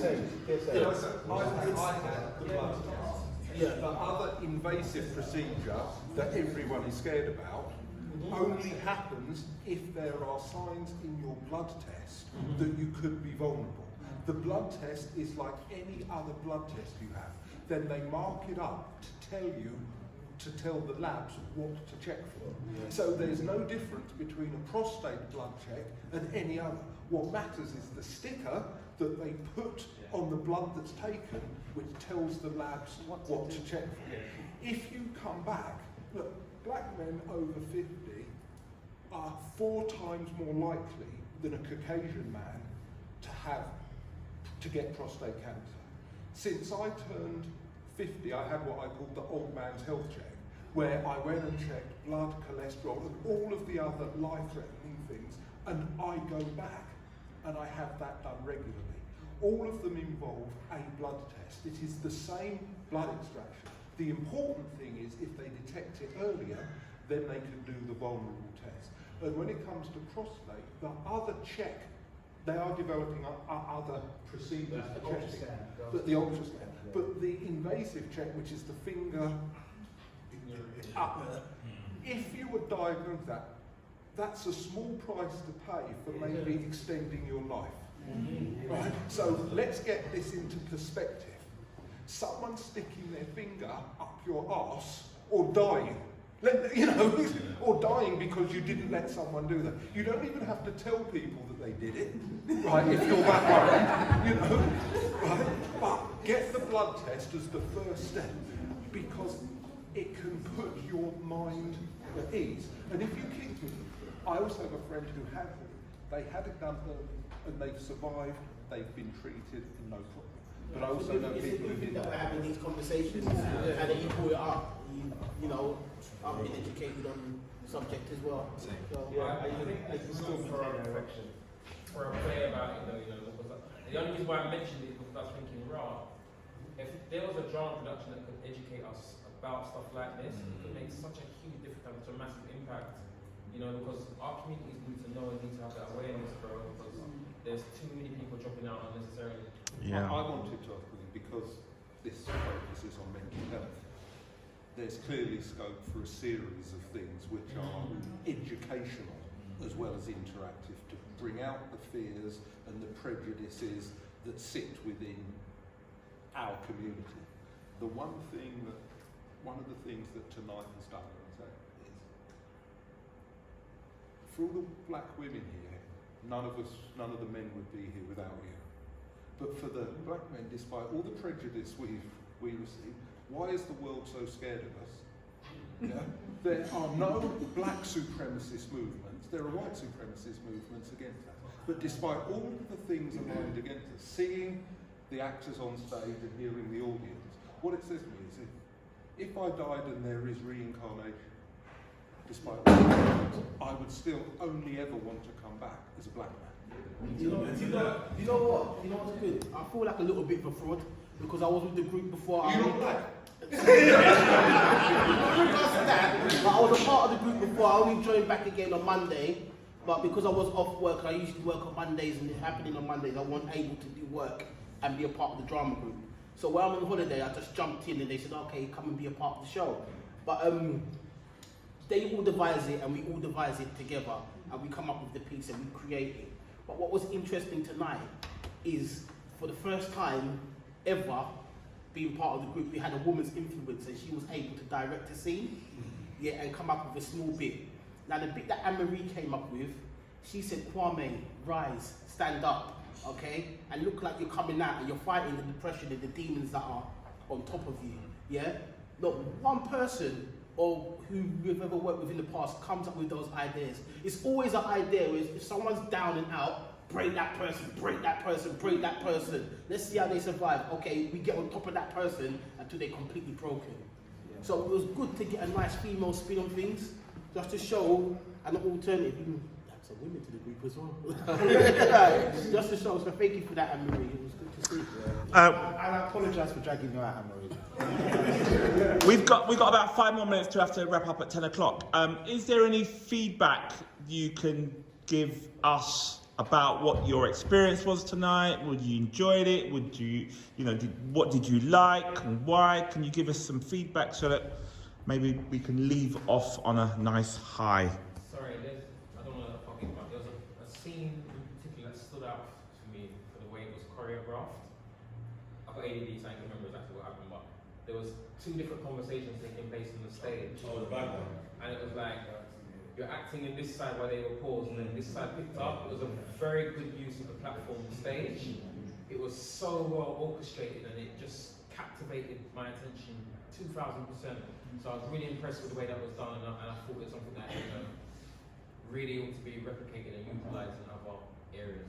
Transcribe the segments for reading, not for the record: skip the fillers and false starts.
I had the blood test. Yeah. The other invasive procedure that everyone is scared about only happens if there are signs in your blood test that you could be vulnerable. The blood test is like any other blood test you have. Then they mark it up to tell the labs what to check for. Yeah. So there's no difference between a prostate blood check and any other. What matters is the sticker that they put on the blood that's taken, which tells the labs what to check for. Yeah. If you come back, look, black men over 50 are 4 times more likely than a Caucasian man to get prostate cancer. Since I turned 50, I had what I called the old man's health check, where I went and checked blood, cholesterol, and all of the other life-threatening things, and I go back, and I have that done regularly. All of them involve a blood test. It is the same blood extraction. The important thing is if they detect it earlier, then they can do the vulnerable test. And when it comes to prostate, the other check, they are developing other procedures to check it. But the ultrasound. But the invasive check, which is the finger up, if you were diagnosed that's a small price to pay for maybe extending your life. Right? So let's get this into perspective. Someone sticking their finger up your arse or dying. Or dying because you didn't let someone do that. You don't even have to tell people that they did it, right, if you're that worried, right? But get the blood test as the first step, because it can put your mind at ease. And if you keep it, I also have a friend who had it. They had it done and they've survived, they've been treated, and no problem. But I also know people who didn't. We're having these conversations, and then you pull it up. I've been educated on the subject as well. So, yeah, I think it's still for a direction. For a play about it, because the only reason why I mentioned it was because I was thinking, if there was a drama production that could educate us about stuff like this, it could make such a huge difference, such a massive impact. Because our communities need to know and need to have that awareness, bro. Because there's too many people dropping out unnecessarily. Yeah. I wanted to ask you, because this focuses on mental health, there's clearly scope for a series of things which are educational as well as interactive to bring out the fears and the prejudices that sit within our community. One of the things that tonight has done is for all the black women here, none of the men would be here without you. But for the black men, despite all the prejudice we receive, why is the world so scared of us? Yeah? There are no black supremacist movements, there are white supremacist movements against us. But despite all of the things aligned against us, seeing the actors on stage and hearing the audience, what it says to me is if I died and there is reincarnation, despite all the things, I would still only ever want to come back as a black man. You know what? You know what's good? I feel like a little bit of a fraud because I was with the group before. You're not black. But I was a part of the group before. I only joined back again on Monday, but because I was off work, I usually work on Mondays, and it happening on Mondays, I wasn't able to do work and be a part of the drama group. So while I'm on holiday, I just jumped in and they said, okay, come and be a part of the show. But they all devise it and we all devise it together and we come up with the piece and we create it. But what was interesting tonight is for the first time ever being part of the group, we had a woman's influence and she was able to direct the scene, and come up with a small bit. Now the bit that Anne-Marie came up with, she said, Kwame, rise, stand up, okay? And look like you're coming out and you're fighting the depression and the demons that are on top of you, yeah? Not one person or who we've ever worked with in the past comes up with those ideas. It's always an idea where if someone's down and out, break that person, break that person, break that person. Let's see how they survive. Okay, we get on top of that person until they're completely broken. Yeah. So it was good to get a nice female spin on things, just to show an alternative. Even add some women to the group as well. Just to show. So thank you for that, Anne-Marie. It was good to see. I apologise for dragging you out, Anne-Marie. We've got about 5 more minutes to have to wrap up at 10 o'clock. Is there any feedback you can give us about what your experience was tonight. Would you enjoyed it? Would you, what did you like and why? Can you give us some feedback so that maybe we can leave off on a nice high? Sorry, I don't know what I'm talking about. There was a scene in particular that stood out to me for the way it was choreographed. I've got ADD, so I can't remember exactly what happened, but there was two different conversations taking place on the stage. Oh, the background. And it was like, you're acting in this side while they were paused, and then this side picked up. It was a very good use of the platform stage. It was so well orchestrated, and it just captivated my attention 2,000%. So I was really impressed with the way that was done, and I thought it was something that really ought to be replicated and utilised in other areas.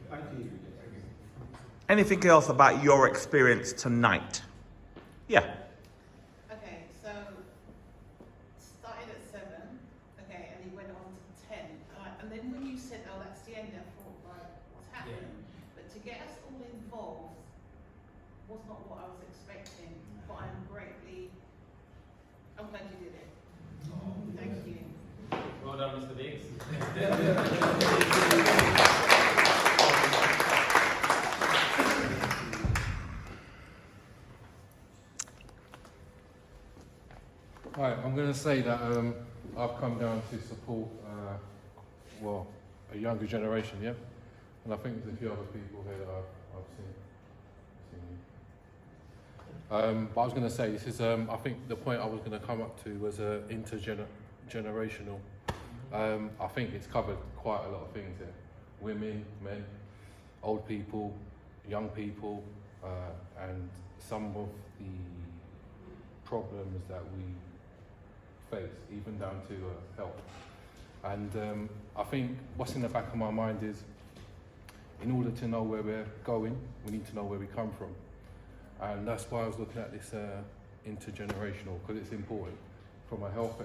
Thank you. Anything else about your experience tonight? Yeah. Okay, so started at 7, okay, and he went on to 10. And then when you said, oh, that's the end, I thought, right, what's happening? But to get us all involved was not what I was expecting, but I'm glad you did it. Thank you. Well done, Mr. Diggs. Right, I'm going to say that I've come down to support, a younger generation, yeah? And I think there's a few other people here that I've seen. But I was going to say, this is, I think the point I was going to come up to was intergenerational. I think it's covered quite a lot of things here. Women, men, old people, young people, and some of the problems that we face, even down to health. And I think what's in the back of my mind is, in order to know where we're going, we need to know where we come from. And that's why I was looking at this intergenerational, because it's important from a health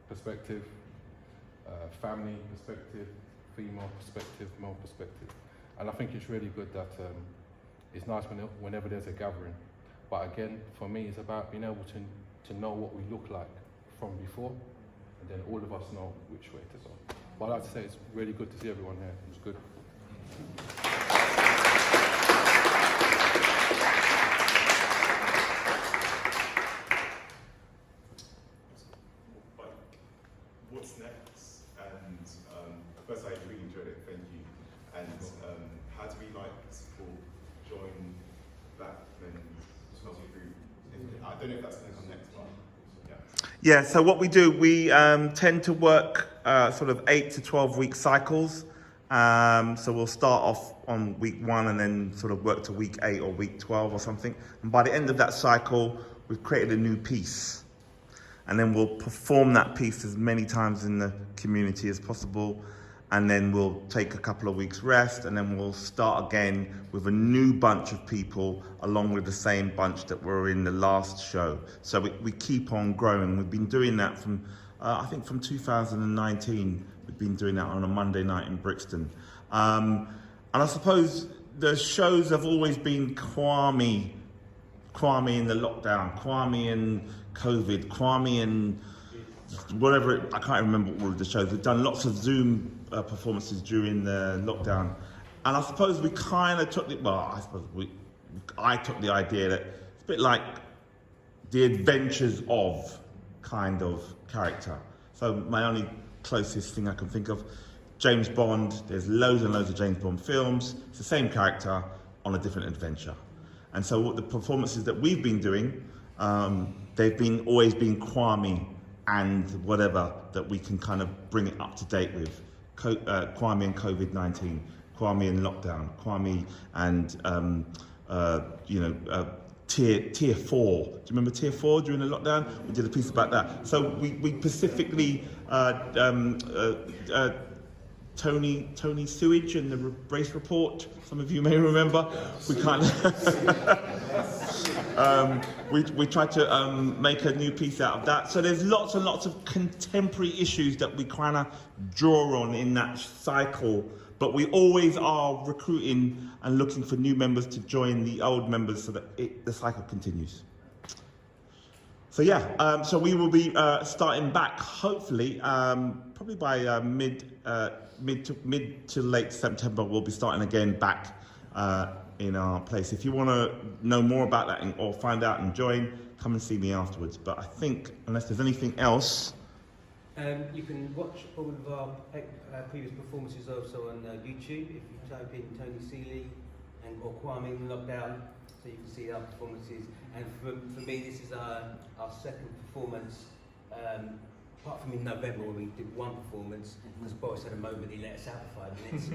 perspective, family perspective, female perspective, male perspective. And I think it's really good that it's nice whenever there's a gathering. But again, for me, it's about being able to know what we look like from before, and then all of us know which way to go. But I'd like to say it's really good to see everyone here. It was good. What's next? And first, I really enjoyed it. Thank you. And how do we join that and help you through? I don't know if that's going to come next, but Yeah, so what we do, we tend to work sort of 8 to 12 week cycles. So we'll start off on week 1 and then sort of work to week 8 or week 12 or something. And by the end of that cycle, we've created a new piece. And then we'll perform that piece as many times in the community as possible. And then we'll take a couple of weeks rest, and then we'll start again with a new bunch of people along with the same bunch that were in the last show. So we keep on growing. We've been doing that from, I think from 2019, we've been doing that on a Monday night in Brixton. And I suppose the shows have always been Kwame in the lockdown, Kwame and COVID, Kwame and whatever, I can't remember all of the shows. We've done lots of Zoom performances during the lockdown. And I suppose we kind of took I took the idea that it's a bit like the adventures of kind of character. So my only closest thing I can think of, James Bond, there's loads and loads of James Bond films. It's the same character on a different adventure. And so what the performances that we've been doing, they've always been Kwame and whatever that we can kind of bring it up to date with. Kwame and COVID-19, Kwame and lockdown, Kwame and Tier 4. Do you remember Tier 4 during the lockdown? We did a piece about that. So we specifically Tony Sewage and the Race Report. Some of you may remember. We kind of we tried to make a new piece out of that. So there's lots and lots of contemporary issues that we kind of draw on in that cycle. But we always are recruiting and looking for new members to join the old members so that the cycle continues. So yeah, so we will be starting back hopefully probably by mid to late September. We'll be starting again back in our place. If you want to know more about that or find out and join, come and see me afterwards. But I think unless there's anything else, you can watch all of our previous performances also on YouTube. If you type in Tony Seeley or Kwame in lockdown, so you can see our performances. And for me, this is our second performance, apart from in November when we did one performance, because Boris had a moment, he let us out for 5 minutes,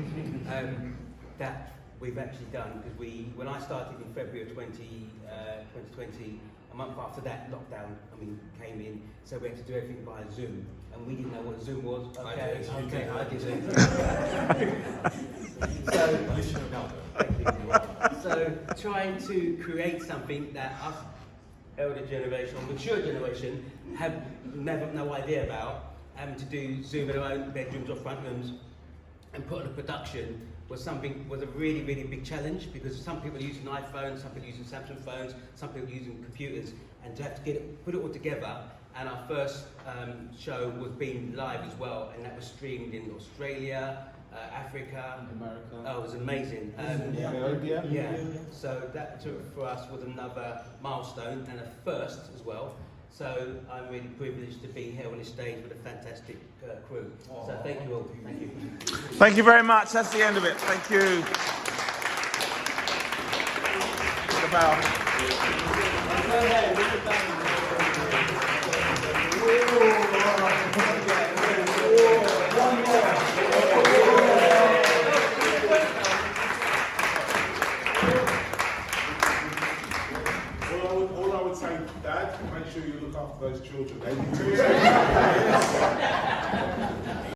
that we've actually done, because when I started in February of 2020, a month after that, lockdown, came in, so we had to do everything via Zoom, and we didn't know what Zoom was. I did. So trying to create something that us elder generation or mature generation have no idea about, to do Zoom in our own bedrooms or front rooms and put on a production was a really, really big challenge, because some people are using iPhones, some people are using Samsung phones, some people are using computers, and to have to put it all together. And our first show was being live as well, and that was streamed in Australia, Africa, America. Oh, it was amazing. Yeah. So that for us was another milestone and a first as well. So I'm really privileged to be here on this stage with a fantastic crew. So thank you all. Thank you. thank you very much. That's the end of it. Thank you. About.